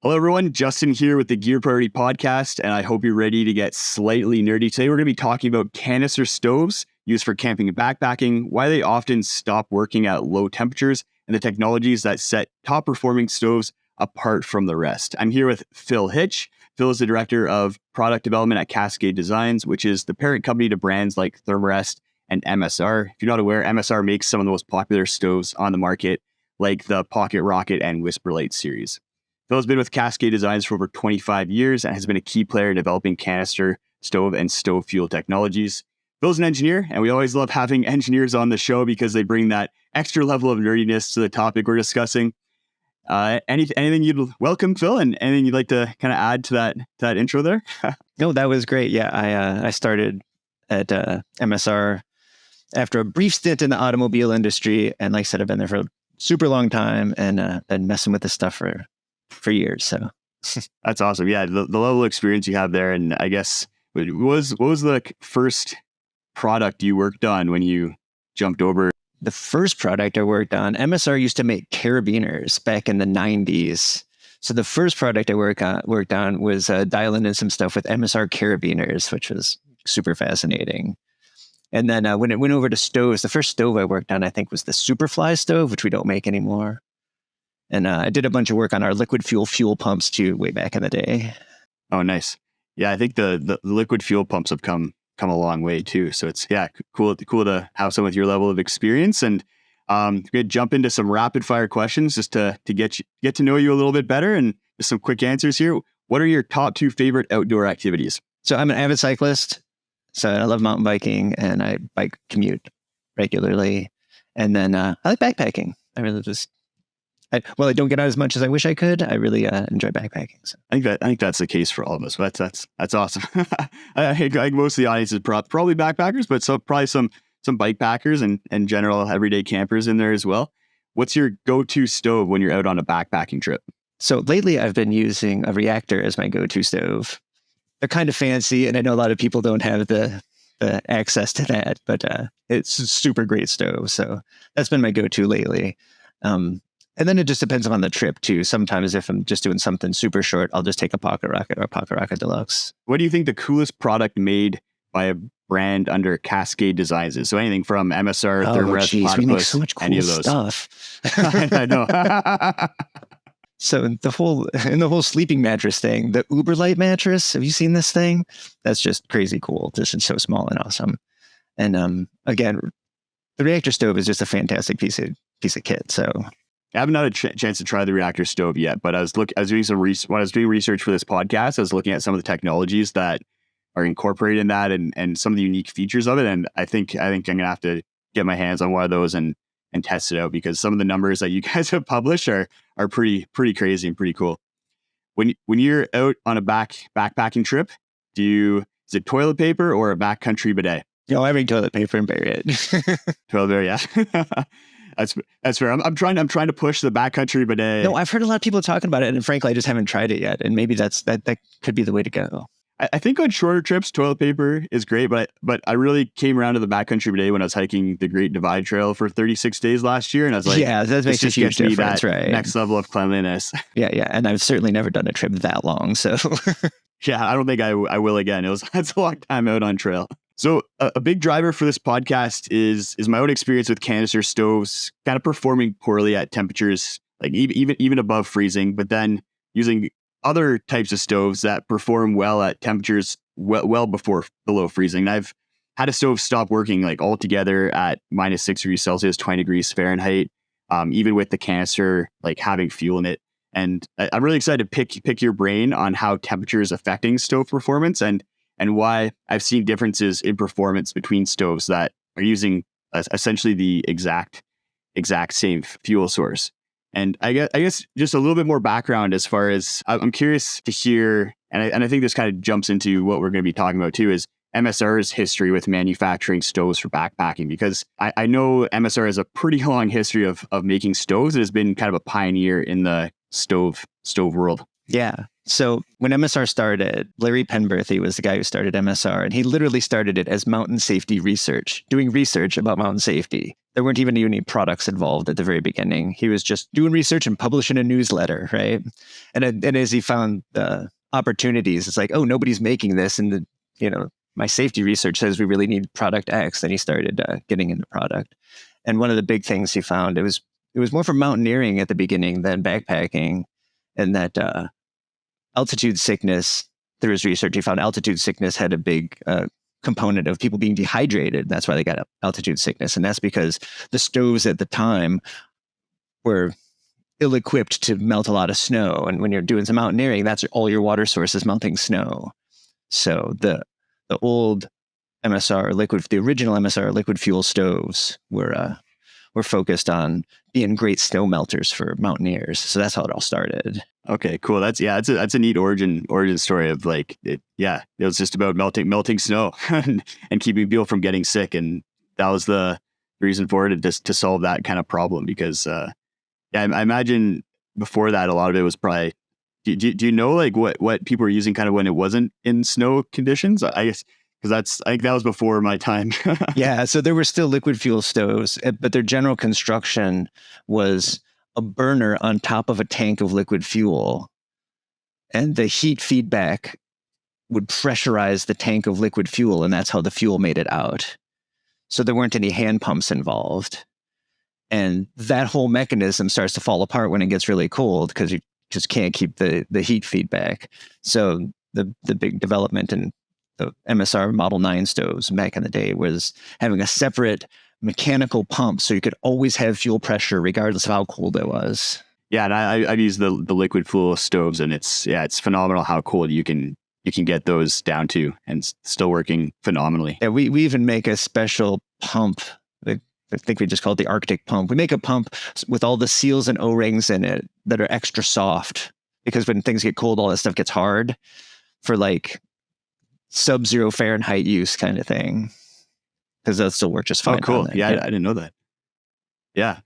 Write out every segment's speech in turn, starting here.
Hello, everyone. Justin here with the Gear Priority Podcast, and I hope you're ready to get slightly nerdy. Today, we're going to be talking about canister stoves used for camping and backpacking, why they often stop working at low temperatures, and the technologies that set top-performing stoves apart from the rest. I'm here with Phil Hitch. Phil is the Director of Product Development at Cascade Designs, which is the parent company to brands like Thermarest and MSR. If you're not aware, MSR makes some of the most popular stoves on the market, like the Pocket Rocket and Whisper Light series. Phil's been with Cascade Designs for over 25 years and has been a key player in developing canister, stove, and stove fuel technologies. Phil's an engineer, and we always love having engineers on the show because they bring that extra level of nerdiness to the topic we're discussing. Anything you'd welcome, Phil, and anything you'd like to kind of add to that intro there? No, that was great. Yeah, I started at MSR after a brief stint in the automobile industry, and like I said, I've been there for a super long time and been messing with this stuff for years. So that's awesome. Yeah, the level of experience you have there, and I guess what was the first product you worked on when you jumped over? The first product I worked on, MSR used to make carabiners back in the 90s. So the first product I worked on was dialing in some stuff with MSR carabiners, which was super fascinating. And then when it went over to stoves, the first stove I worked on, I think, was the Superfly stove, which we don't make anymore. And I did a bunch of work on our liquid fuel pumps too, way back in the day. Oh, nice. Yeah, I think the liquid fuel pumps have come a long way too. So it's cool to have someone with your level of experience. And we're gonna jump into some rapid fire questions just to get to know you a little bit better, and just some quick answers here. What are your top 2 favorite outdoor activities? So I'm an avid cyclist. So I love mountain biking, and I bike commute regularly. And then I like backpacking. I don't get out as much as I wish I could. I really enjoy backpacking. So. I think that's the case for all of us. But that's awesome. I think most of the audience is probably backpackers, but probably some bike packers and general everyday campers in there as well. What's your go-to stove when you're out on a backpacking trip? So lately, I've been using a reactor as my go-to stove. They're kind of fancy, and I know a lot of people don't have the access to that, but it's a super great stove. So that's been my go-to lately. And then it just depends on the trip too. Sometimes if I'm just doing something super short, I'll just take a Pocket Rocket or a Pocket Rocket Deluxe. What do you think the coolest product made by a brand under Cascade Designs is? So anything from MSR, Thermarest, Platypus, we make so much cool any of those stuff. I know. So in the whole sleeping mattress thing, the Uberlight mattress, have you seen this thing? That's just crazy cool. This is so small and awesome. And again, the reactor stove is just a fantastic piece of kit. So I haven't had a chance to try the reactor stove yet, but when I was doing research for this podcast, I was looking at some of the technologies that are incorporated in that and some of the unique features of it. And I think I'm gonna have to get my hands on one of those and test it out, because some of the numbers that you guys have published are pretty crazy and pretty cool. When you're out on a backpacking trip, is it toilet paper or a backcountry bidet? I bring toilet paper and bury it. Toilet paper, yeah. That's fair. I'm trying to push the backcountry bidet. No, I've heard a lot of people talking about it, and frankly, I just haven't tried it yet. And maybe that could be the way to go. I think on shorter trips, toilet paper is great, but I really came around to the backcountry bidet when I was hiking the Great Divide Trail for 36 days last year, and I was like, yeah, that makes a huge difference, right? Next level of cleanliness. Yeah, and I've certainly never done a trip that long, so yeah, I don't think I will again. That's a long time out on trail. So a big driver for this podcast is my own experience with canister stoves, kind of performing poorly at temperatures like even above freezing, but then using other types of stoves that perform well at temperatures well below freezing. And I've had a stove stop working like altogether at -6 degrees Celsius, 20 degrees Fahrenheit, even with the canister like having fuel in it. And I'm really excited to pick your brain on how temperature is affecting stove performance and why I've seen differences in performance between stoves that are using essentially the exact same fuel source. And I guess just a little bit more background as far as I'm curious to hear, and I think this kind of jumps into what we're going to be talking about too, is MSR's history with manufacturing stoves for backpacking, because I know MSR has a pretty long history of making stoves. It has been kind of a pioneer in the stove world. Yeah. So when MSR started, Larry Penberthy was the guy who started MSR, and he literally started it as mountain safety research, doing research about mountain safety. There weren't even any products involved at the very beginning. He was just doing research and publishing a newsletter, right? And as he found the opportunities, it's like, oh, nobody's making this, and my safety research says we really need product X. Then he started getting into product. And one of the big things he found, it was more for mountaineering at the beginning than backpacking, and that altitude sickness, through his research, he found altitude sickness had a big component of people being dehydrated. That's why they got altitude sickness. And that's because the stoves at the time were ill-equipped to melt a lot of snow. And when you're doing some mountaineering, that's all your water source is melting snow. So the old MSR the original MSR liquid fuel stoves were focused on being great snow melters for mountaineers. So that's how it all started. Okay, cool. That's a neat origin story of it was just about melting snow and keeping people from getting sick, and that was the reason for it, to solve that kind of problem. Because I imagine before that a lot of it was probably. Do you know what people were using kind of when it wasn't in snow conditions? I guess. Because I think that was before my time. Yeah, so there were still liquid fuel stoves, but their general construction was a burner on top of a tank of liquid fuel. And the heat feedback would pressurize the tank of liquid fuel, and that's how the fuel made it out. So there weren't any hand pumps involved. And that whole mechanism starts to fall apart when it gets really cold because you just can't keep the heat feedback. So the big development in the MSR Model 9 stoves back in the day was having a separate mechanical pump so you could always have fuel pressure regardless of how cold it was. Yeah, and I've used the liquid fuel stoves, and it's phenomenal how cold you can get those down to, and still working phenomenally. Yeah, we even make a special pump. I think we just call it the Arctic pump. We make a pump with all the seals and O-rings in it that are extra soft, because when things get cold, all that stuff gets hard for sub-zero Fahrenheit use kind of thing, because they'll still work just fine. Oh, cool. Yeah, I didn't know that. Yeah,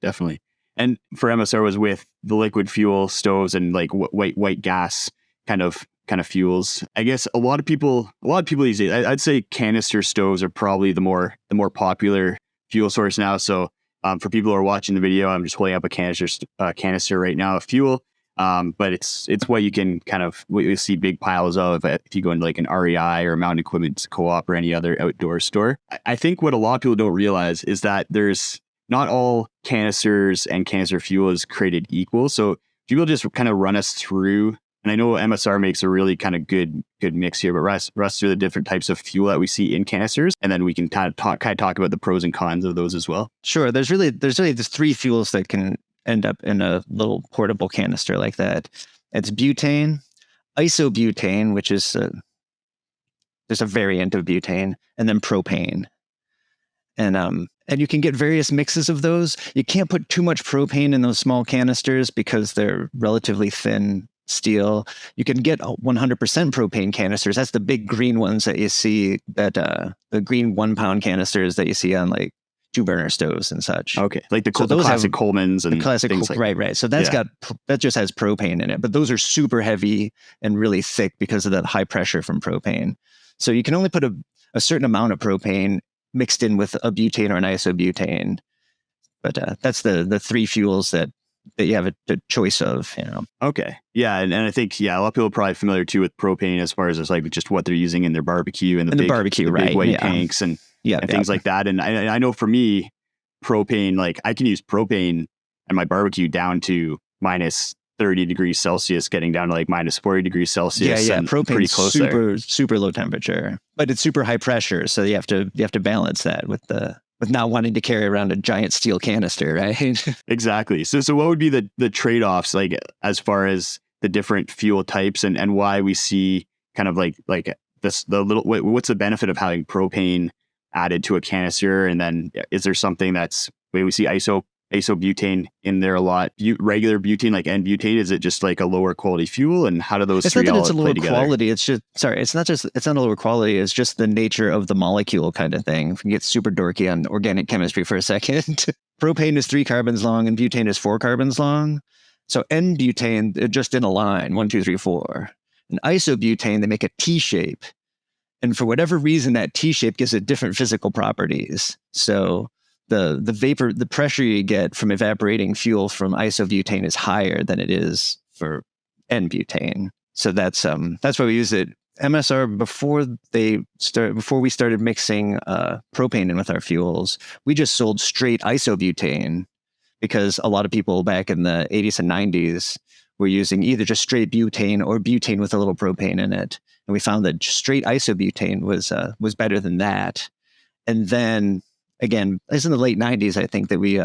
definitely. And for MSR was with the liquid fuel stoves and white gas kind of fuels. I guess a lot of people these days, I'd say canister stoves are probably the more popular fuel source now. So for people who are watching the video, I'm just holding up a canister right now of fuel. But it's what you can what you see big piles of if you go into an REI or Mountain Equipment Co-op or any other outdoor store. I think what a lot of people don't realize is that there's not all canisters and canister fuel is created equal. So people just run us through, and I know MSR makes a really good mix here, but run through the different types of fuel that we see in canisters, and then we can talk about the pros and cons of those as well. Sure. There's really three fuels that can end up in a little portable canister like that. It's butane, isobutane, which is there's a variant of butane, and then propane. And you can get various mixes of those. You can't put too much propane in those small canisters because they're relatively thin steel. You can get 100% propane canisters. That's the big green ones that you see, the green 1 pound canisters that you see on 2-burner stoves and such. Okay, the classic Coleman's and the classic things right. So that just has propane in it, but those are super heavy and really thick because of that high pressure from propane. So you can only put a certain amount of propane mixed in with a butane or an isobutane. But that's the three fuels that you have a choice of. Okay, yeah, and I think a lot of people are probably familiar too with propane as far as just what they're using in their barbecue and the big white tanks and things like that. And I know for me, propane, I can use propane in my barbecue down to minus 30 degrees Celsius, getting down to minus 40 degrees Celsius. Yeah. Propane's pretty close super low temperature, but it's super high pressure. So you have to balance that with not wanting to carry around a giant steel canister, right? Exactly. So what would be the trade-offs as far as the different fuel types and why we see what's the benefit of having propane added to a canister? And then is there something we see isobutane in there a lot? Regular butane, N-butane, is it just a lower quality fuel? And how do those three all play together? Quality. It's not a lower quality. It's just the nature of the molecule kind of thing. If we can get super dorky on organic chemistry for a second, propane is 3 carbons long and butane is 4 carbons long. So N-butane, they're just in a line, 1, 2, 3, 4. And isobutane, they make a T shape. And for whatever reason, that T shape gives it different physical properties. So the pressure you get from evaporating fuel from isobutane is higher than it is for N-butane. So that's why we use it. MSR, before we started mixing propane in with our fuels, we just sold straight isobutane, because a lot of people back in the 80s and 90s were using either just straight butane or butane with a little propane in it. And we found that straight isobutane was better than that. And then again, it's in the late 90s, I think, that we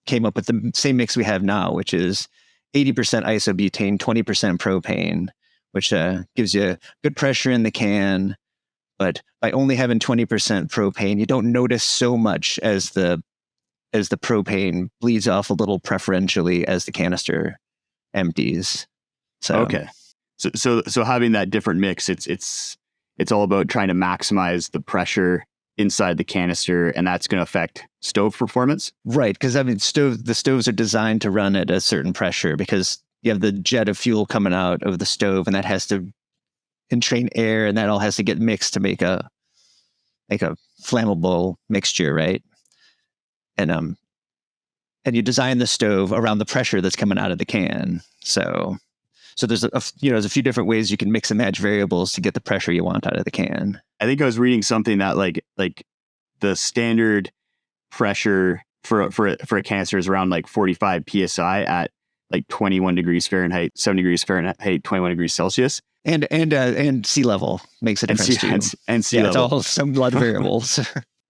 came up with the same mix we have now, which is 80% isobutane, 20% propane, which gives you good pressure in the can. But by only having 20% propane, you don't notice so much as the propane bleeds off a little preferentially as the canister empties. So Okay. So having that different mix, it's all about trying to maximize the pressure inside the canister, and that's going to affect stove performance. Right, because I mean, the stoves are designed to run at a certain pressure, because you have the jet of fuel coming out of the stove, and that has to entrain air, and that all has to get mixed to make a flammable mixture, right? And you design the stove around the pressure that's coming out of the can. So there's there's a few different ways you can mix and match variables to get the pressure you want out of the can. I think I was reading something that like the standard pressure for a canister is around like 45 psi at like 21 degrees Fahrenheit, 7 degrees Fahrenheit, 21 degrees Celsius. And sea level makes a difference too. And sea level. It's all a lot of variables.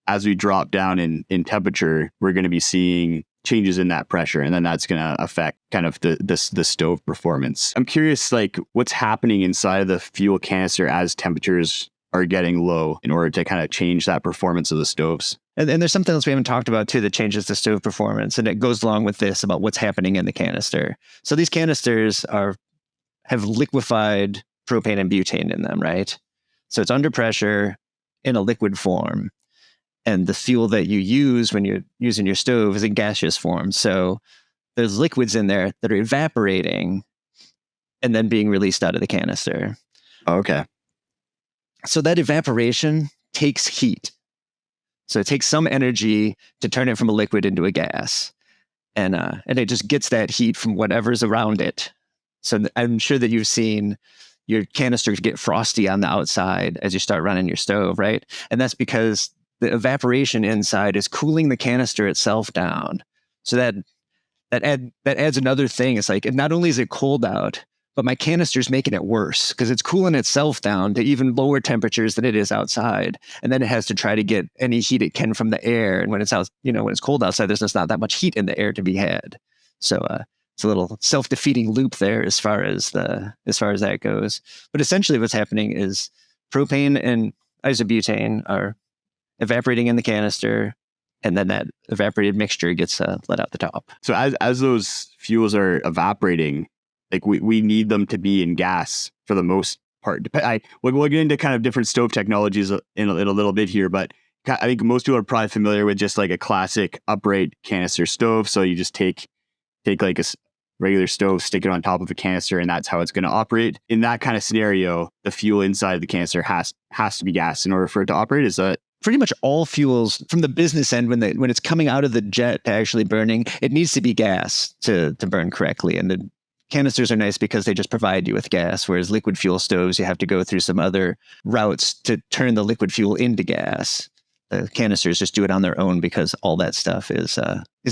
As we drop down in temperature, we're going to be seeing changes in that pressure, and then that's going to affect kind of the stove performance. I'm curious, like, what's happening inside of the fuel canister as temperatures are getting low in order to kind of change that performance of the stoves. And there's something else we haven't talked about too that changes the stove performance, and it goes along with this about what's happening in the canister. So these canisters have liquefied propane and butane in them, right? So it's under pressure in a liquid form. And the fuel that you use when you're using your stove is in gaseous form. So there's liquids in there that are evaporating and then being released out of the canister. Okay. So that evaporation takes heat. So it takes some energy to turn it from a liquid into a gas. And it just gets that heat from whatever's around it. So I'm sure that you've seen your canisters get frosty on the outside as you start running your stove, right? And that's because the evaporation inside is cooling the canister itself down. So that adds another thing. It's like, not only is it cold out, but my canister's making it worse because it's cooling itself down to even lower temperatures than it is outside. And then it has to try to get any heat it can from the air. And when it's out, when it's cold outside, there's just not that much heat in the air to be had. So it's a little self-defeating loop there as far as that goes. But essentially what's happening is propane and isobutane are evaporating in the canister, and then that evaporated mixture gets let out the top. So as those fuels are evaporating, like we need them to be in gas for the most part. We'll get into kind of different stove technologies in a little bit here, but I think most people are probably familiar with just like a classic upright canister stove. So you just take like a regular stove, stick it on top of a canister, and that's how it's going to operate. In that kind of scenario, the fuel inside the canister has to be gas in order for it to operate. Is that pretty much all fuels from the business end, when it's coming out of the jet to actually burning, it needs to be gas to burn correctly. And the canisters are nice because they just provide you with gas, whereas liquid fuel stoves, you have to go through some other routes to turn the liquid fuel into gas. The canisters just do it on their own because all that stuff is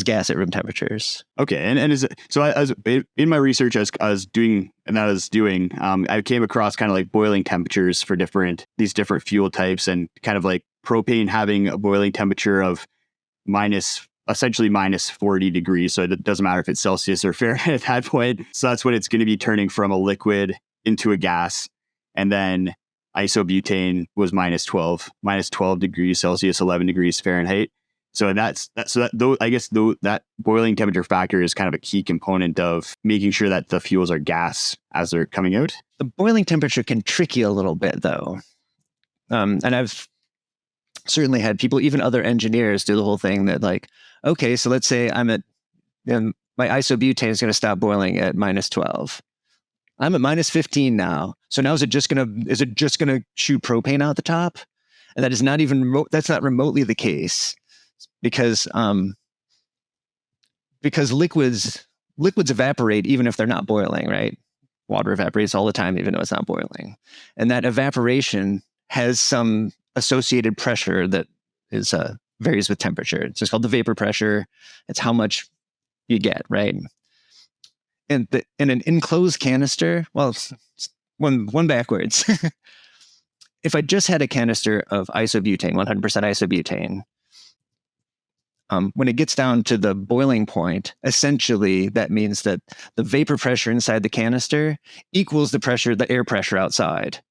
gas at room temperatures. Okay, and is it, so as in my research as I was doing, I came across kind of like boiling temperatures for these different fuel types, and kind of like propane having a boiling temperature of essentially minus 40 degrees. So it doesn't matter if it's Celsius or Fahrenheit at that point. So that's when it's going to be turning from a liquid into a gas. And then isobutane was minus 12 degrees Celsius, 11 degrees Fahrenheit. So that boiling temperature factor is kind of a key component of making sure that the fuels are gas as they're coming out. The boiling temperature can trick you a little bit though. And I've certainly had people, even other engineers, do the whole thing that like, okay, so let's say I'm at my isobutane is going to stop boiling at minus 12. I'm at minus 15 now. So now is it just going to shoot propane out the top? And that is not even that's not remotely the case, because liquids evaporate even if they're not boiling, right? Water evaporates all the time even though it's not boiling. And that evaporation has some associated pressure that is varies with temperature. It's just called the vapor pressure. It's how much you get, right? And in an enclosed canister, well, it's one backwards. If I just had a canister of isobutane, 100% isobutane, when it gets down to the boiling point, essentially that means that the vapor pressure inside the canister equals the air pressure outside.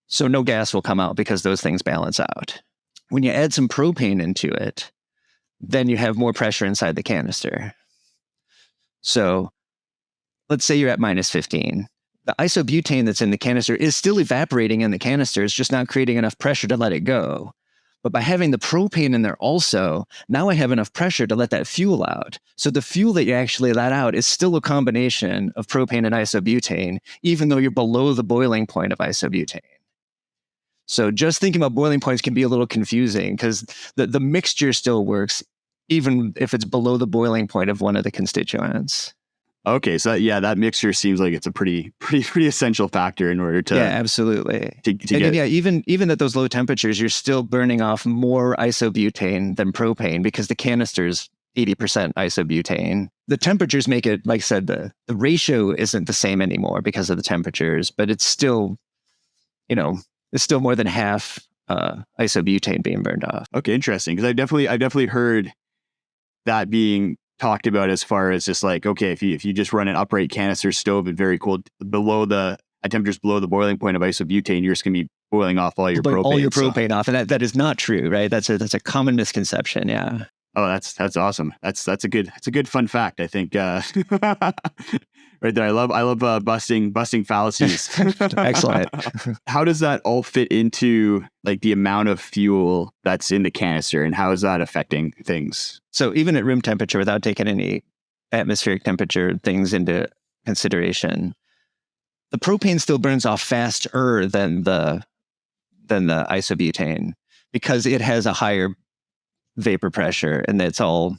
So no gas will come out because those things balance out. When you add some propane into it, then you have more pressure inside the canister. So let's say you're at minus 15. The isobutane that's in the canister is still evaporating in the canister. It's just not creating enough pressure to let it go. But by having the propane in there also, now I have enough pressure to let that fuel out. So the fuel that you actually let out is still a combination of propane and isobutane, even though you're below the boiling point of isobutane. So just thinking about boiling points can be a little confusing because the mixture still works, even if it's below the boiling point of one of the constituents. Okay, so that mixture seems like it's a pretty essential factor in order to absolutely to get even at those low temperatures, you're still burning off more isobutane than propane because the canister's 80% isobutane. The temperatures make it, like I said, the ratio isn't the same anymore because of the temperatures, but it's still, it's still more than half isobutane being burned off. Okay, interesting. Because I've definitely heard that being talked about as far as just like, okay, if you just run an upright canister stove at very cold at temperatures below the boiling point of isobutane, you're just gonna be boiling off all your propane. Off, and that is not true, right? That's a common misconception. Yeah. Oh, that's awesome. That's a good fun fact, I think. Right there. I love busting fallacies. Excellent. How does that all fit into like the amount of fuel that's in the canister, and how is that affecting things? So even at room temperature, without taking any atmospheric temperature things into consideration, the propane still burns off faster than the isobutane because it has a higher vapor pressure, and it's called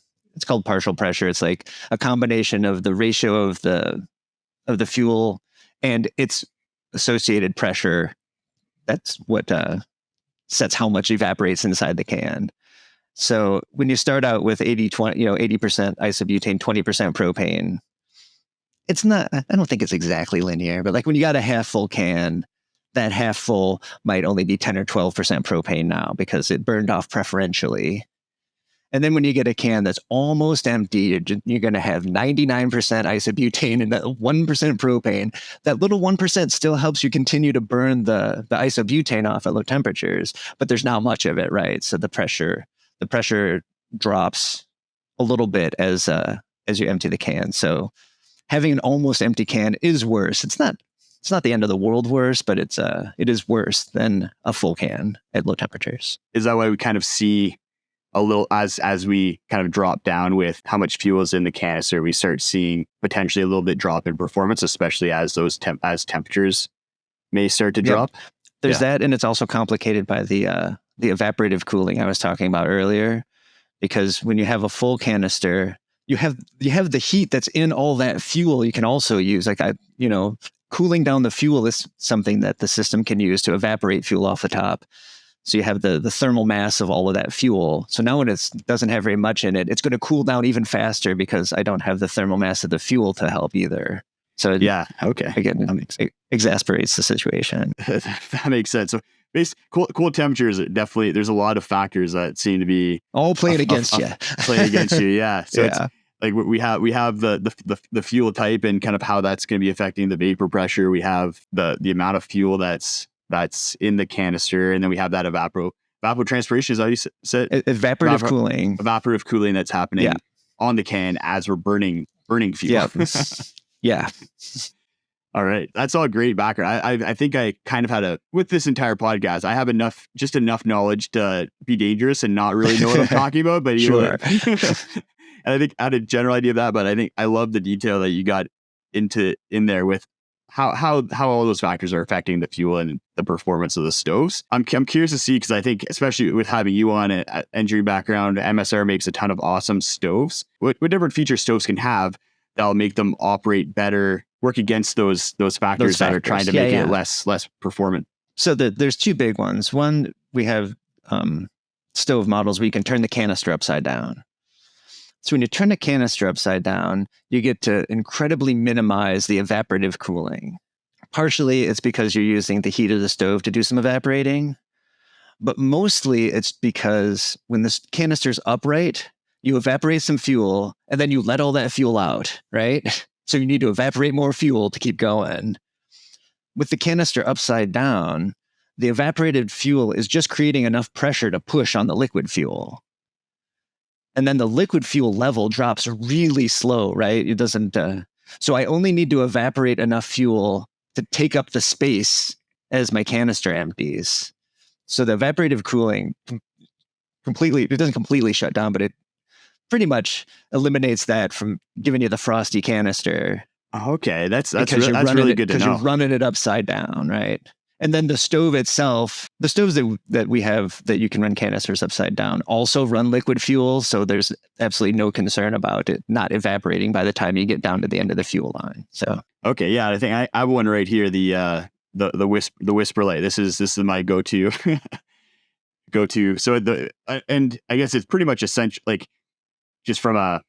partial pressure. It's like a combination of the ratio of the fuel and its associated pressure. That's what sets how much evaporates inside the can. So when you start out with 80% isobutane, 20% propane, it's not, I don't think it's exactly linear, but like when you got a half full can, that half full might only be 10 or 12% propane now because it burned off preferentially. And then when you get a can that's almost empty, you're going to have 99% isobutane and that 1% propane. That little 1% still helps you continue to burn the isobutane off at low temperatures, but there's not much of it, right? So the pressure drops a little bit as you empty the can. So having an almost empty can is worse. It's not the end of the world worse, but it is worse than a full can at low temperatures. Is that why we kind of see a little as we kind of drop down with how much fuel is in the canister, we start seeing potentially a little bit drop in performance, especially as those temperatures may start to drop? There's that, and it's also complicated by the evaporative cooling I was talking about earlier, because when you have a full canister, you have the heat that's in all that fuel you can also use. Cooling down the fuel is something that the system can use to evaporate fuel off the top. So you have the thermal mass of all of that fuel. So now when it doesn't have very much in it, it's going to cool down even faster because I don't have the thermal mass of the fuel to help either. So again, it exasperates the situation. That makes sense. So cool temperatures, definitely, there's a lot of factors that seem to be all playing against you. Playing against you, yeah. So it's like we have the fuel type and kind of how that's going to be affecting the vapor pressure. We have the amount of fuel that's in the canister, and then we have that evapotranspiration, is how you said? Evaporative cooling that's happening on the can as we're burning fuel. Yeah. All right. That's all great background. I think I kind of with this entire podcast, I have enough knowledge to be dangerous and not really know what I'm talking about, but sure. And I think I had a general idea of that, but I think I love the detail that you got in there with how all those factors are affecting the fuel and the performance of the stoves. I'm curious to see, because I think especially with having you on an engineering background, MSR makes a ton of awesome stoves. What different features stoves can have that'll make them operate better, work against those factors that are trying to make it less performant. So there's two big ones. One, we have stove models where you can turn the canister upside down. So when you turn the canister upside down, you get to incredibly minimize the evaporative cooling. Partially, it's because you're using the heat of the stove to do some evaporating, but mostly it's because when the canister's upright, you evaporate some fuel and then you let all that fuel out, right? So you need to evaporate more fuel to keep going. With the canister upside down, the evaporated fuel is just creating enough pressure to push on the liquid fuel. And then the liquid fuel level drops really slow, right? It doesn't. So I only need to evaporate enough fuel to take up the space as my canister empties. So the evaporative cooling it doesn't completely shut down, but it pretty much eliminates that from giving you the frosty canister. Okay, that's really good to know. Because you're running it upside down, right? And then the stove itself, the stoves that we have that you can run canisters upside down also run liquid fuel. So there's absolutely no concern about it not evaporating by the time you get down to the end of the fuel line. So okay, yeah, I think I have one right here. The Whisper Light. This is my go-to. So and I guess it's pretty much essential. Like just from a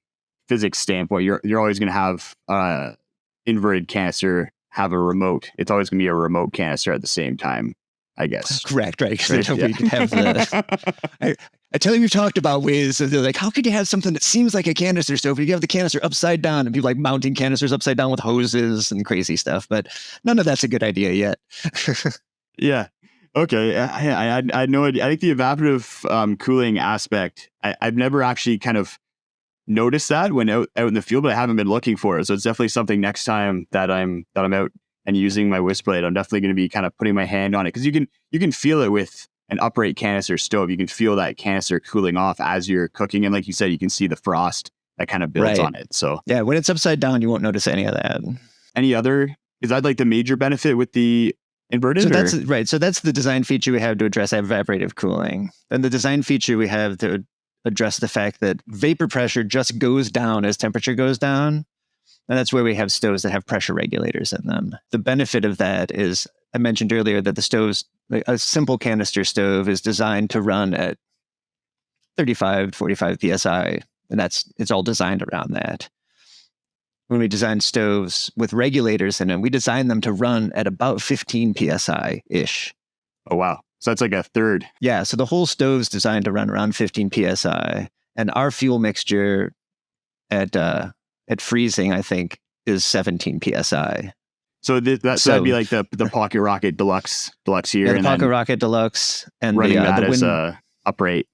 physics standpoint, you're always going to have inverted canister have a remote. It's always going to be a remote canister at the same time, I guess. Correct, right? Because we can have the. I tell you, we've talked about ways. They're like, how could you have something that seems like a canister stove? You have the canister upside down, and people like mounting canisters upside down with hoses and crazy stuff. But none of that's a good idea yet. Yeah. Okay. I had no idea. I think the evaporative cooling aspect, I've never actually kind of noticed that when out in the field, but I haven't been looking for it. So it's definitely something next time that I'm out and using my Whisper Light, I'm definitely going to be kind of putting my hand on it, because you can feel it with an upright canister stove. You can feel that canister cooling off as you're cooking, and like you said, you can see the frost that kind of builds on it. So yeah, when it's upside down, you won't notice any of that. Is that like the major benefit with the inverted? So that's right. So that's the design feature we have to address evaporative cooling. Then the design feature we have to address the fact that vapor pressure just goes down as temperature goes down. And that's where we have stoves that have pressure regulators in them. The benefit of that is, I mentioned earlier that the stoves, like a simple canister stove is designed to run at 35, 45 PSI. And it's all designed around that. When we design stoves with regulators in them, we design them to run at about 15 PSI-ish. Oh, wow. So that's like a third. Yeah. So the whole stove's designed to run around 15 PSI. And our fuel mixture at freezing, I think, is 17 PSI. So that'd be like the Pocket Rocket Deluxe here. Yeah, the Pocket Rocket Deluxe. And running that as a upright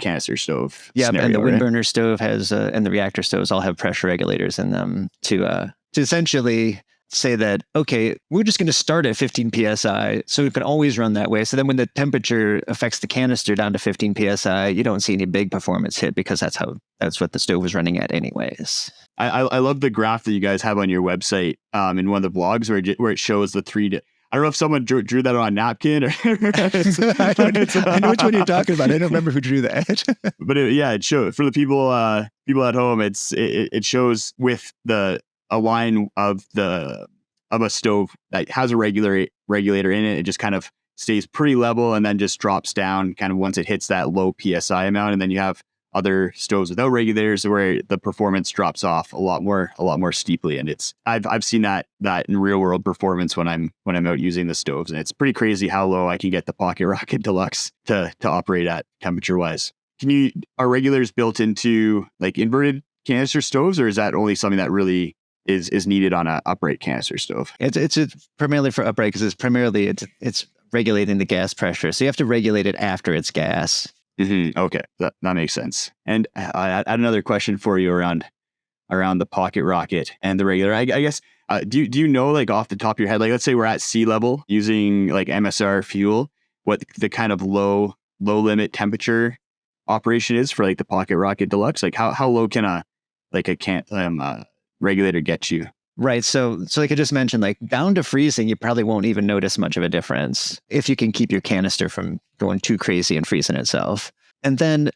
canister stove. Yeah, scenario, and the wind right? burner stove has, and the reactor stoves all have pressure regulators in them to essentially say that, okay, we're just going to start at 15 PSI, so it can always run that way. So then when the temperature affects the canister down to 15 PSI, you don't see any big performance hit, because that's what the stove was running at anyways. I love the graph that you guys have on your website in one of the blogs where it shows the three. I don't know if someone drew that on a napkin or. I know which one you're talking about. I don't remember who drew that. But it shows for the people at home. It shows with a line of a stove that has a regulator in it. It just kind of stays pretty level and then just drops down kind of once it hits that low PSI amount. And then you have other stoves without regulators where the performance drops off a lot more steeply. And I've seen that in real world performance when I'm out using the stoves. And it's pretty crazy how low I can get the Pocket Rocket Deluxe to operate at temperature wise. Are regulators built into like inverted canister stoves, or is that only something that really is needed on an upright canister stove? It's primarily for upright, because it's regulating the gas pressure. So you have to regulate it after it's gas. Mm-hmm. Okay, that makes sense. And I had another question for you around the Pocket Rocket and the Regulator. I guess do you know, like off the top of your head, like let's say we're at sea level using like MSR fuel, what the kind of low limit temperature operation is for like the Pocket Rocket Deluxe? Like how low can a like a regulator get you? Right. So like I just mentioned, like down to freezing, you probably won't even notice much of a difference if you can keep your canister from going too crazy and freezing itself. And then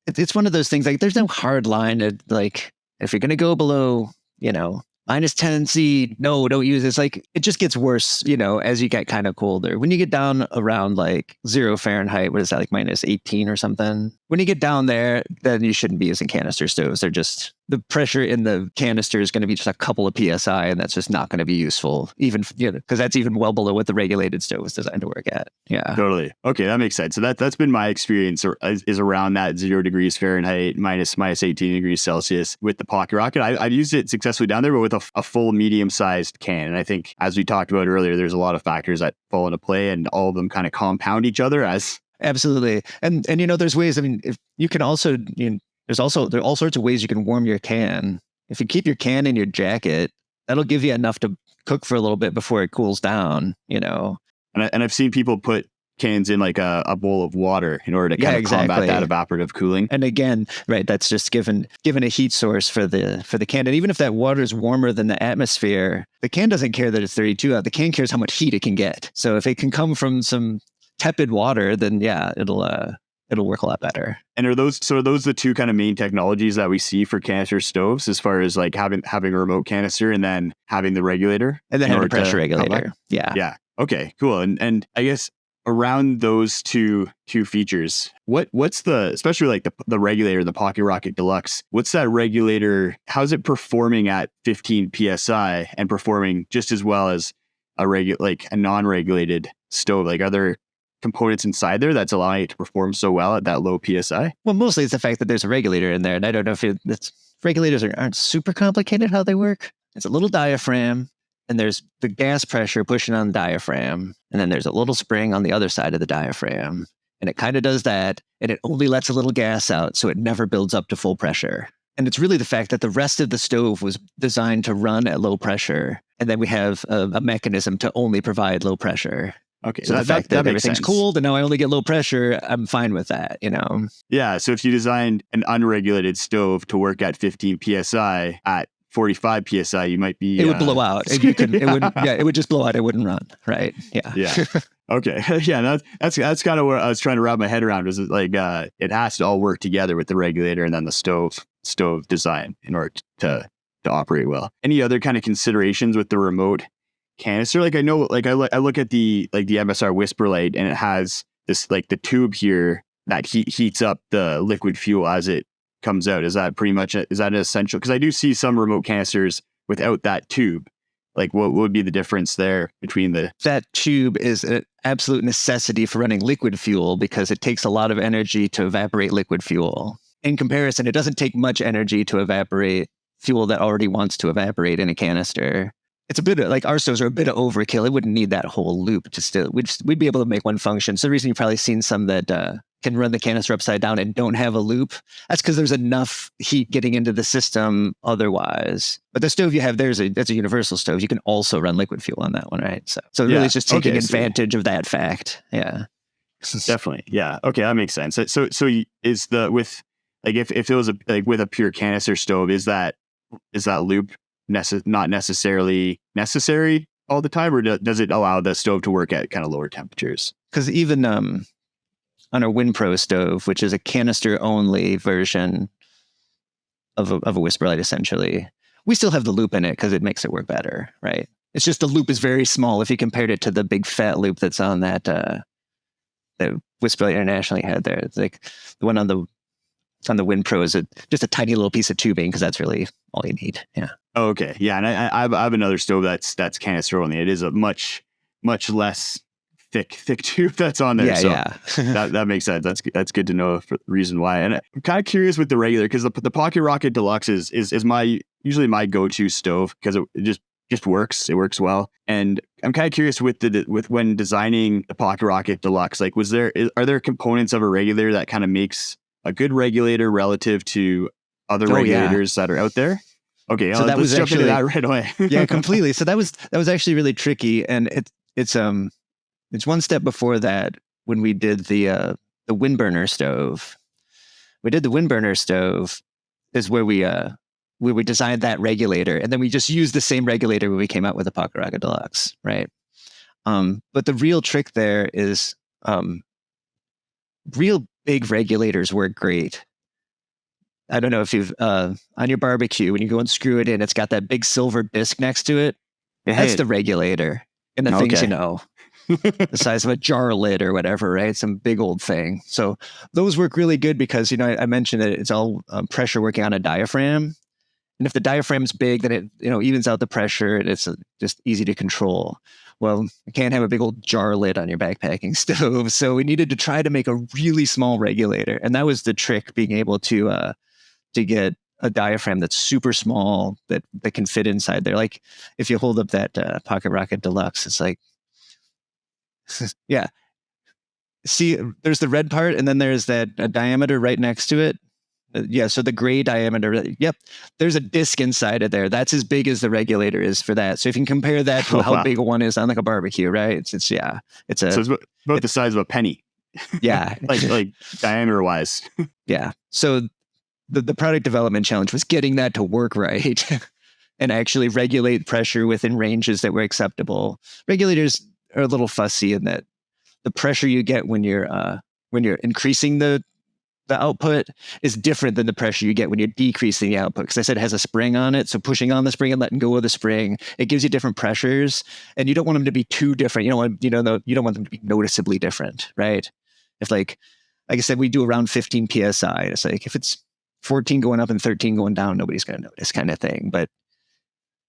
it's one of those things, like there's no hard line. Like if you're going to go below, minus 10 C, no, don't use it. It's like, it just gets worse, as you get kind of colder. When you get down around like 0 Fahrenheit, what is that, like minus 18 or something? When you get down there, then you shouldn't be using canister stoves. They're just, the pressure in the canister is going to be just a couple of PSI, and that's just not going to be useful, even, because that's even well below what the regulated stove is designed to work at. Yeah. Totally. Okay, that makes sense. So that's been my experience, is around that 0 degrees Fahrenheit, minus 18 degrees Celsius with the Pocket Rocket. I've used it successfully down there, but with a full medium-sized can. And I think, as we talked about earlier, there's a lot of factors that fall into play, and all of them kind of compound each other as... Absolutely. And there's ways, I mean, if you can also, there are all sorts of ways you can warm your can. If you keep your can in your jacket, that'll give you enough to cook for a little bit before it cools down, And I've seen people put cans in like a bowl of water in order to kind of combat that evaporative cooling. And again, right, that's just given a heat source for the can. And even if that water is warmer than the atmosphere, the can doesn't care that it's 32 out. The can cares how much heat it can get. So if it can come from some tepid water, then yeah, it'll work a lot better. And are those the two kind of main technologies that we see for canister stoves, as far as like having a remote canister and then having the regulator? And then having a pressure regulator. Yeah. Yeah. Okay, cool. And I guess around those two features, what's especially like the regulator, the Pocket Rocket Deluxe, what's that regulator, how's it performing at 15 PSI and performing just as well as a non-regulated stove? Like, are there components inside there that's allowing it to perform so well at that low PSI? Well, mostly it's the fact that there's a regulator in there, and I don't know if regulators aren't super complicated how they work. It's a little diaphragm, and there's the gas pressure pushing on the diaphragm, and then there's a little spring on the other side of the diaphragm, and it kind of does that, and it only lets a little gas out, so it never builds up to full pressure. And it's really the fact that the rest of the stove was designed to run at low pressure, and then we have a mechanism to only provide low pressure. Okay, so the fact that everything's cooled and now I only get low pressure, I'm fine with that, Yeah, so if you designed an unregulated stove to work at 15 PSI at 45 PSI, you might be... It would blow out. It would just blow out. It wouldn't run, right? Yeah. Yeah. Okay. Yeah, that's kind of what I was trying to wrap my head around, was like it has to all work together with the regulator and then the stove design in order to operate well. Any other kind of considerations with the remote canister? Like, I know, like I look at the MSR Whisper Light, and it has this, like, the tube here that heats up the liquid fuel as it comes out. Is that pretty much is that essential? Because I do see some remote canisters without that tube. Like, what would be the difference there between that tube is an absolute necessity for running liquid fuel, because it takes a lot of energy to evaporate liquid fuel. In comparison, it doesn't take much energy to evaporate fuel that already wants to evaporate in a canister. It's a bit of, like, our stoves are a bit of overkill. It wouldn't need that whole loop to still, we'd be able to make one function. So the reason you've probably seen some that can run the canister upside down and don't have a loop, that's because there's enough heat getting into the system otherwise. But the stove you have there, that's a universal stove. You can also run liquid fuel on that one, right? So really it's just taking advantage of that fact. Yeah. Definitely. Yeah. Okay, that makes sense. So is with, like, if it was with a pure canister stove, is that loop not necessarily necessary all the time, or does it allow the stove to work at kind of lower temperatures? Because even on our WinPro stove, which is a canister only version of a Whisper Light, essentially, we still have the loop in it because it makes it work better, right? It's just the loop is very small if you compared it to the big fat loop that's on that the Whisper Light International had there. It's like the one on the WinPro is just a tiny little piece of tubing, because that's really all you need. Yeah. Oh, okay. Yeah, and I have another stove that's canister only. It is a much less thick tube that's on there. Yeah, so yeah. that makes sense. That's good to know for the reason why. And I'm kind of curious with the regular, because the Pocket Rocket Deluxe is usually my go-to stove, because it just works. It works well. And I'm kind of curious with when designing the Pocket Rocket Deluxe, like, are there components of a regulator that kind of makes a good regulator relative to other regulators that are out there? Okay, so let's jump into that right away. Yeah, completely. So that was actually really tricky, and it's one step before that. When we did the wind burner stove, is where we we designed that regulator, and then we just used the same regulator when we came out with the Pocket Rocket Deluxe, right? But the real trick there is real big regulators work great. I don't know if you've on your barbecue, when you go and screw it in, it's got that big silver disc next to it. That's the regulator. And the things, the size of a jar lid or whatever, right? Some big old thing. So those work really good because, I mentioned that it's all pressure working on a diaphragm. And if the diaphragm's big, then it, evens out the pressure and it's just easy to control. Well, you can't have a big old jar lid on your backpacking stove. So we needed to try to make a really small regulator. And that was the trick, being able to get a diaphragm that's super small that can fit inside there. Like if you hold up that Pocket Rocket Deluxe, it's like, yeah. See, there's the red part, and then there's that diameter right next to it. So the gray diameter, yep, there's a disc inside of there. That's as big as the regulator is for that. So if you can compare that to how big one is on like a barbecue, right? It's about the size of a penny. Yeah. like diameter wise. Yeah. So the product development challenge was getting that to work right and actually regulate pressure within ranges that were acceptable. Regulators are a little fussy in that the pressure you get when you're increasing the output is different than the pressure you get when you're decreasing the output. Because I said it has a spring on it, so pushing on the spring and letting go of the spring, it gives you different pressures, and you don't want them to be too different. You don't want them to be noticeably different, right? If like I said, we do around 15 psi. It's like if it's 14 going up and 13 going down, nobody's going to notice, kind of thing. But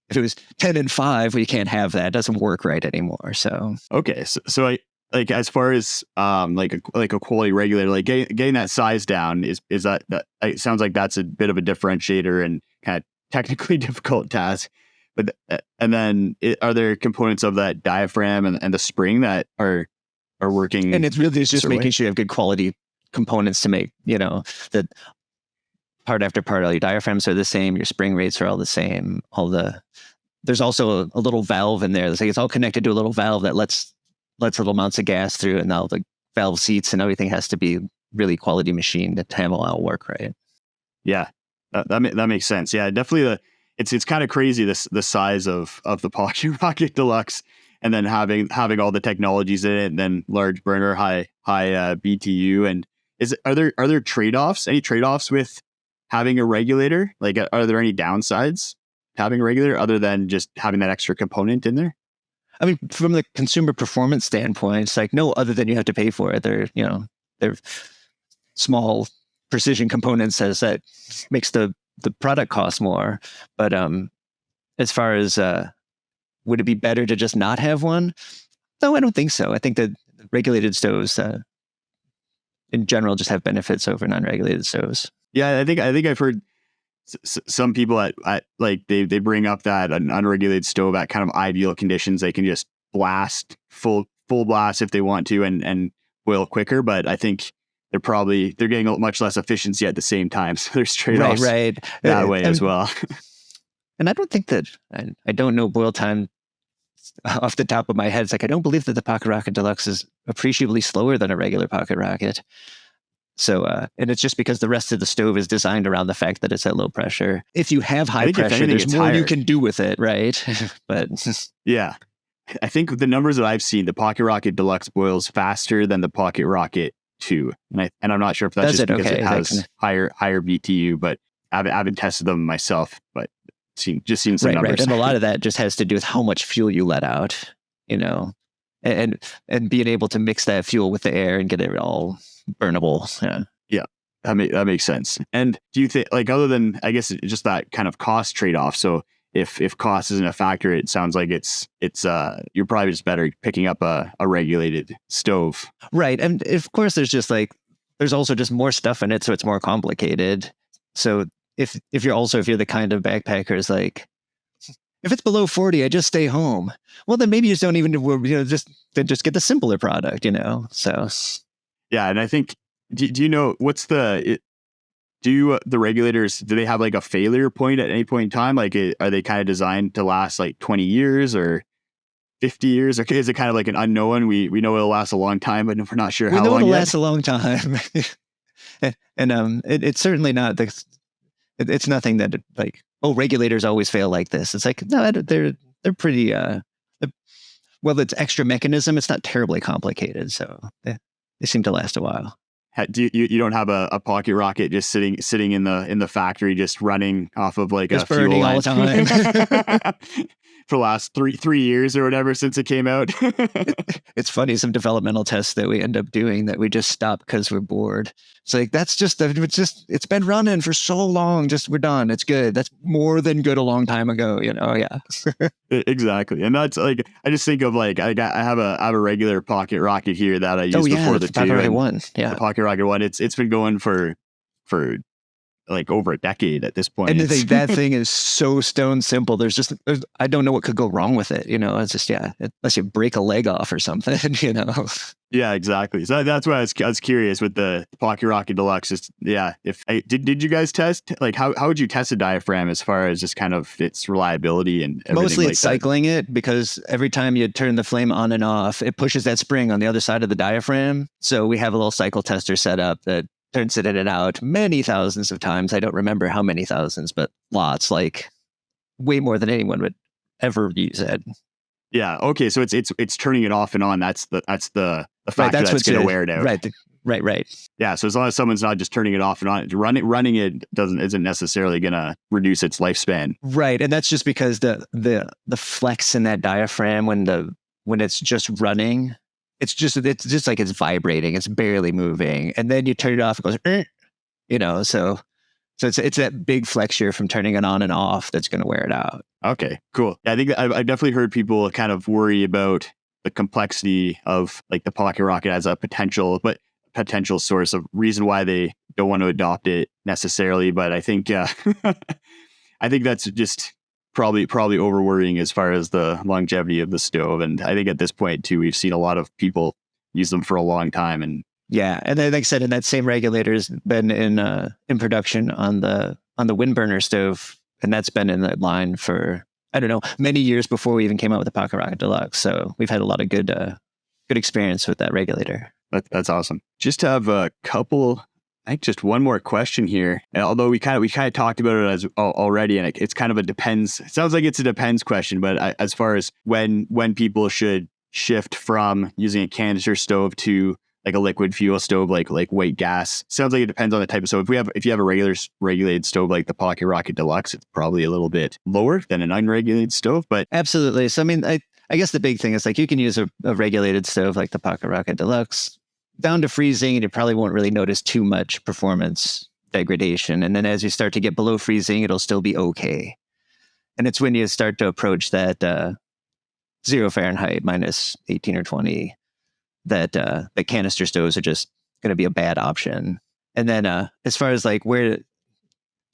if it was 10 and 5, well, you can't have that. It doesn't work right anymore. So okay, so I like as far as like a quality regulator, like getting that size down is that it sounds like that's a bit of a differentiator and kind of technically difficult task. But and then are there components of that diaphragm and the spring that are working? And it's just making sure you have good quality components to make that part after part. All your diaphragms are the same, your spring rates are all the same. There's also a little valve in there. It's all connected to a little valve that lets little amounts of gas through, and all the valve seats and everything has to be really quality machined to have all work right. Yeah, that makes sense. Yeah, definitely. It's kind of crazy the size of the Pocket Rocket Deluxe, and then having all the technologies in it, and then large burner, high BTU. And are there trade-offs? Any trade-offs with having a regulator? Like, are there any downsides to having a regulator other than just having that extra component in there? I mean, from the consumer performance standpoint, it's like no other than you have to pay for it. They're small precision components that makes the product cost more. But as far as would it be better to just not have one? No, I don't think so. I think that regulated stoves in general just have benefits over non-regulated stoves. Yeah, I think I've heard some people at like they bring up that an unregulated stove at kind of ideal conditions, they can just blast full blast if they want to and boil quicker. But I think they're getting much less efficiency at the same time. So there's trade-offs that way as well. And I don't think that I don't know boil time off the top of my head. It's like I don't believe that the Pocket Rocket Deluxe is appreciably slower than a regular Pocket Rocket. So, and it's just because the rest of the stove is designed around the fact that it's at low pressure. If you have high pressure, there's more you can do with it, right? But yeah, I think the numbers that I've seen, the Pocket Rocket Deluxe boils faster than the Pocket Rocket 2, and I'm not sure if that's just because it has higher BTU, but I haven't tested them myself, but seen some numbers. Right, and a lot of that just has to do with how much fuel you let out, and being able to mix that fuel with the air and get it all burnable. Yeah, that makes sense. And do you think, like, other than, I guess, just that kind of cost trade-off, so if cost isn't a factor, it sounds like it's you're probably just better picking up a regulated stove. Right. And of course there's also just more stuff in it, so it's more complicated. So if you're the kind of backpackers like, if it's below 40, I just stay home. Well, then maybe you just don't even just get the simpler product, So yeah, and I think do you know what's the regulators, do they have like a failure point at any point in time? Like, are they kind of designed to last like 20 years or 50 years? Or is it kind of like an unknown? We know it'll last a long time, but we're not sure how long. We know it'll last a long time. and it's certainly not it's nothing that like oh, regulators always fail like this. It's like, no, they're pretty, well, it's extra mechanism. It's not terribly complicated. So they seem to last a while. Do you don't have a pocket rocket just sitting in the factory, just running off of like It's a fuel burning line all the time. for the last three years or whatever since it came out? It's funny, some developmental tests that we end up doing that we just stop because we're bored. It's like, it's been running for so long, just we're done. It's good. That's more than good a long time ago, yeah. Exactly. And that's like, I just think of like, I have a regular pocket rocket here that I used before the Pocket Rocket 1. Yeah. The Pocket Rocket 1. It's been going for like over a decade at this point. And that thing is so stone simple. I don't know what could go wrong with it. It's just, unless you break a leg off or something, Yeah, exactly. So that's why I was curious with the Pocket Rocket Deluxe. Did you guys test, like, how would you test a diaphragm as far as just kind of its reliability and everything? Mostly like it's cycling it, because every time you turn the flame on and off, it pushes that spring on the other side of the diaphragm. So we have a little cycle tester set up that turns it in and out many thousands of times. I don't remember how many thousands, but lots, like way more than anyone would ever use it. Yeah. Okay. So it's turning it off and on. That's the factor that's going to wear it out. Right. Yeah. So as long as someone's not just turning it off and on, running it isn't necessarily going to reduce its lifespan. Right. And that's just because the flex in that diaphragm when it's just running, it's just like it's vibrating. It's barely moving. And then you turn it off, it goes, so it's that big flexure from turning it on and off that's going to wear it out. Okay, cool. Yeah, I think I've definitely heard people kind of worry about the complexity of like the Pocket Rocket as a potential source of reason why they don't want to adopt it necessarily. But I think I think that's just probably over worrying as far as the longevity of the stove. And I think at this point too, we've seen a lot of people use them for a long time. And yeah, and then, like I said, and that same regulator has been in production on the wind burner stove, and that's been in that line for, I don't know, many years before we even came out with the Pocket Rocket Deluxe. So we've had a lot of good experience with that regulator. That's awesome. Just have a couple. I think just one more question here. And although we kind of talked about it as already, and it's kind of a depends. It sounds like it's a depends question, but as far as when people should shift from using a canister stove to like a liquid fuel stove, like white gas, sounds like it depends on the type of stove. If you have a regular regulated stove like the Pocket Rocket Deluxe, it's probably a little bit lower than an unregulated stove. But absolutely. So I mean, I guess the big thing is like you can use a regulated stove like the Pocket Rocket Deluxe down to freezing, and you probably won't really notice too much performance degradation. And then as you start to get below freezing, it'll still be okay. And it's when you start to approach that 0 Fahrenheit, minus 18 or 20, that the canister stoves are just going to be a bad option. And then as far as like where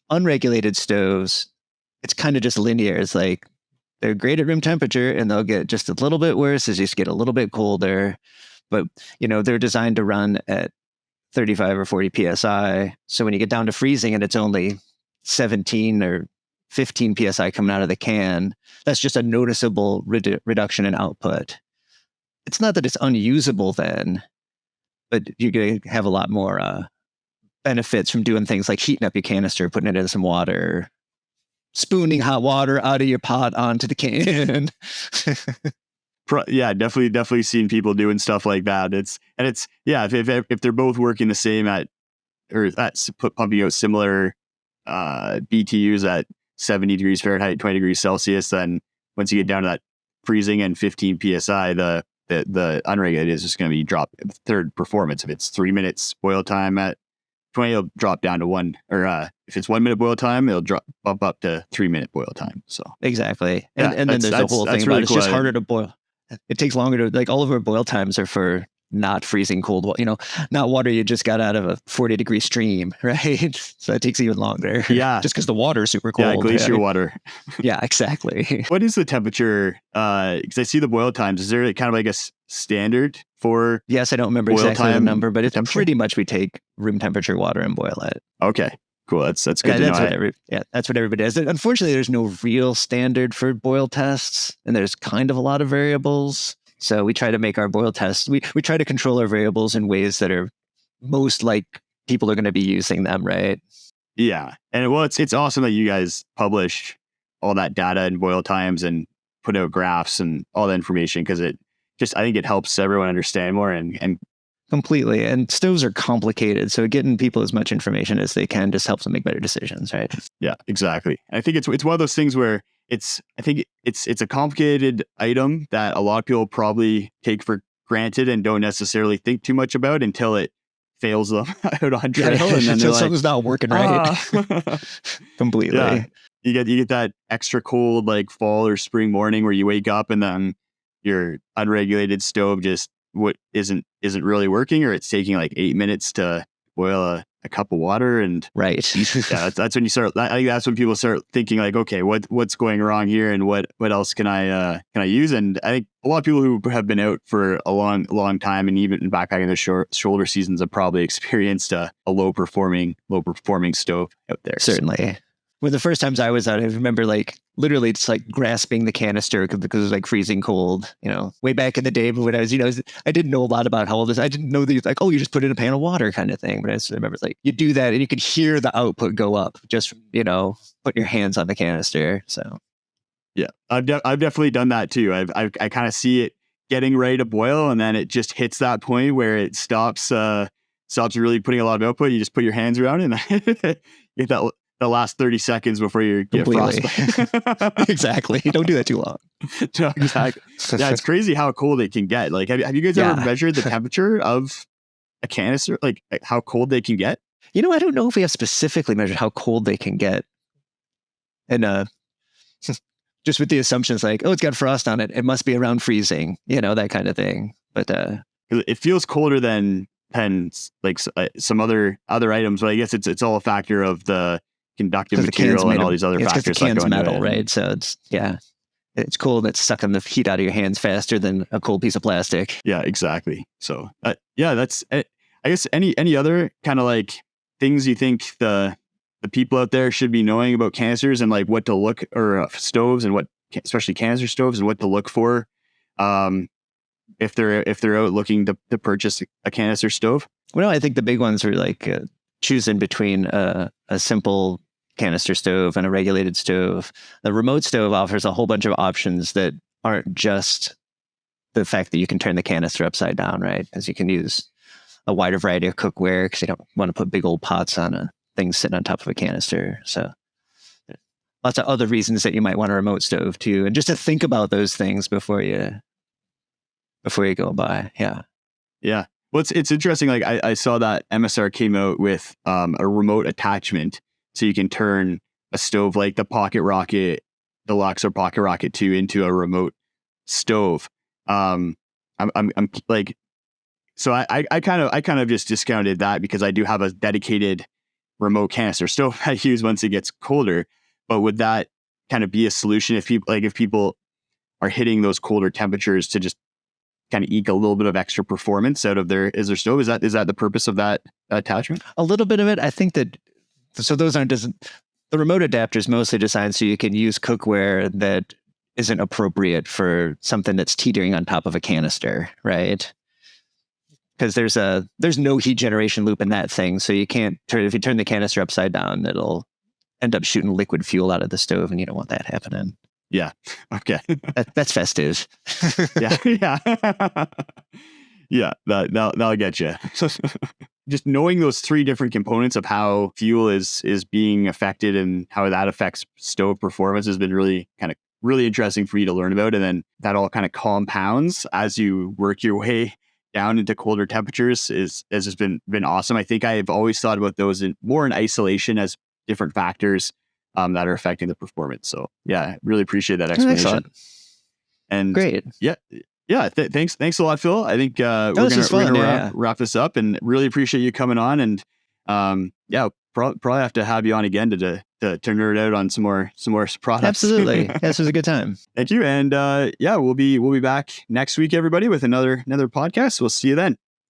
unregulated stoves, it's kind of just linear. It's like they're great at room temperature, and they'll get just a little bit worse as you just get a little bit colder. But, they're designed to run at 35 or 40 PSI. So when you get down to freezing and it's only 17 or 15 PSI coming out of the can, that's just a noticeable reduction in output. It's not that it's unusable then, but you're going to have a lot more benefits from doing things like heating up your canister, putting it in some water, spooning hot water out of your pot onto the can. Yeah, definitely seen people doing stuff like that. If they're both working the same pumping out similar BTUs at 70 degrees Fahrenheit, 20 degrees Celsius, then once you get down to that freezing and 15 PSI, the unregulated is just going to be dropped third performance. If it's 3 minutes boil time at 20, it'll drop down to 1, or if it's 1 minute boil time, it'll bump up to 3 minute boil time. So exactly. And then there's the whole thing about it's just harder to boil. It takes longer to, like, all of our boil times are for not freezing cold water, not water you just got out of a 40-degree stream, right? So that takes even longer. Yeah. Just because the water is super cold. Yeah, glacier water. Yeah, exactly. What is the temperature? Because I see the boil times. Is there kind of like a standard for? Yes, I don't remember exactly the number, but it's pretty much we take room temperature water and boil it. Okay. Cool. That's good to know. That's what everybody does. Unfortunately, there's no real standard for boil tests, and there's kind of a lot of variables. So we try to make our boil tests. We try to control our variables in ways that are most like people are going to be using them, right? Yeah. And well, it's awesome that you guys publish all that data and boil times and put out graphs and all the information, because I think it helps everyone understand more and Completely. And stoves are complicated. So getting people as much information as they can just helps them make better decisions, right? yeah, exactly. I think it's one of those things where it's a complicated item that a lot of people probably take for granted and don't necessarily think too much about until it fails them out on trail, and then they're like, something's not working right. Completely. Yeah. You get that extra cold like fall or spring morning where you wake up and then your unregulated stove just isn't really working, or it's taking like 8 minutes to boil a cup of water. And right. yeah, that's when you start. I think that's when people start thinking like, okay, what's going wrong here, and what else can I use? And I think a lot of people who have been out for a long time, and even back in the shoulder seasons, have probably experienced a low performing stove out there. Certainly. Well, the first times I was out, I remember like literally just like grasping the canister because it was like freezing cold, way back in the day. But when I was, I didn't know a lot about how all this, I didn't know that like, oh, you just put in a pan of water kind of thing. But I just remember it's like you do that and you could hear the output go up just from, putting your hands on the canister. So yeah, I've definitely done that too. I kind of see it getting ready to boil, and then it just hits that point where it stops really putting a lot of output. You just put your hands around it and you get the last 30 seconds before you get frostbite. Exactly. Don't do that too long. No, exactly. Yeah, it's crazy how cold it can get. Like, have you guys ever measured the temperature of a canister? Like how cold they can get? I don't know if we have specifically measured how cold they can get. And just with the assumptions like, oh, it's got frost on it, it must be around freezing, that kind of thing. But it feels colder than like some other items, but I guess it's all a factor of the conductive material and all these other factors. The can's metal, right? So it's cool and it's sucking the heat out of your hands faster than a cold piece of plastic. Yeah, exactly. So that's, I guess any other kind of like things you think the people out there should be knowing about canisters and like what to look, or stoves, and especially canister stoves, and what to look for if they're out looking to purchase a canister stove? Well, I think the big ones are like choosing between a simple canister stove and a regulated stove. The remote stove offers a whole bunch of options that aren't just the fact that you can turn the canister upside down, right? Because you can use a wider variety of cookware because you don't want to put big old pots on a thing sitting on top of a canister. So lots of other reasons that you might want a remote stove too. And just to think about those things before you go by. Yeah. Yeah. Well, it's interesting. Like I saw that MSR came out with a remote attachment, so you can turn a stove like the Pocket Rocket Deluxe or Pocket Rocket 2 into a remote stove. I'm like, so I kind of just discounted that because I do have a dedicated remote canister stove I use once it gets colder. But would that kind of be a solution if people are hitting those colder temperatures to just kind of eke a little bit of extra performance out of their stove? Is that the purpose of that attachment? A little bit of it. I think that, so those aren't, the remote adapter is mostly designed so you can use cookware that isn't appropriate for something that's teetering on top of a canister, right? Because there's no heat generation loop in that thing. So you can't if you turn the canister upside down, it'll end up shooting liquid fuel out of the stove, and you don't want that happening. Yeah. Okay. That's festive. Yeah. Yeah. Yeah. That'll get you. Just knowing those three different components of how fuel is being affected and how that affects stove performance has been really interesting for you to learn about. And then that all kind of compounds as you work your way down into colder temperatures has just been awesome. I think I've always thought about those more in isolation as different factors that are affecting the performance. So yeah, I really appreciate that explanation. Excellent. And great. Yeah. Thanks a lot, Phil. I think we're gonna wrap this up, and really appreciate you coming on. And probably have to have you on again to nerd out on some more products. Absolutely. This was a good time. Thank you. And we'll be back next week, everybody, with another podcast. We'll see you then.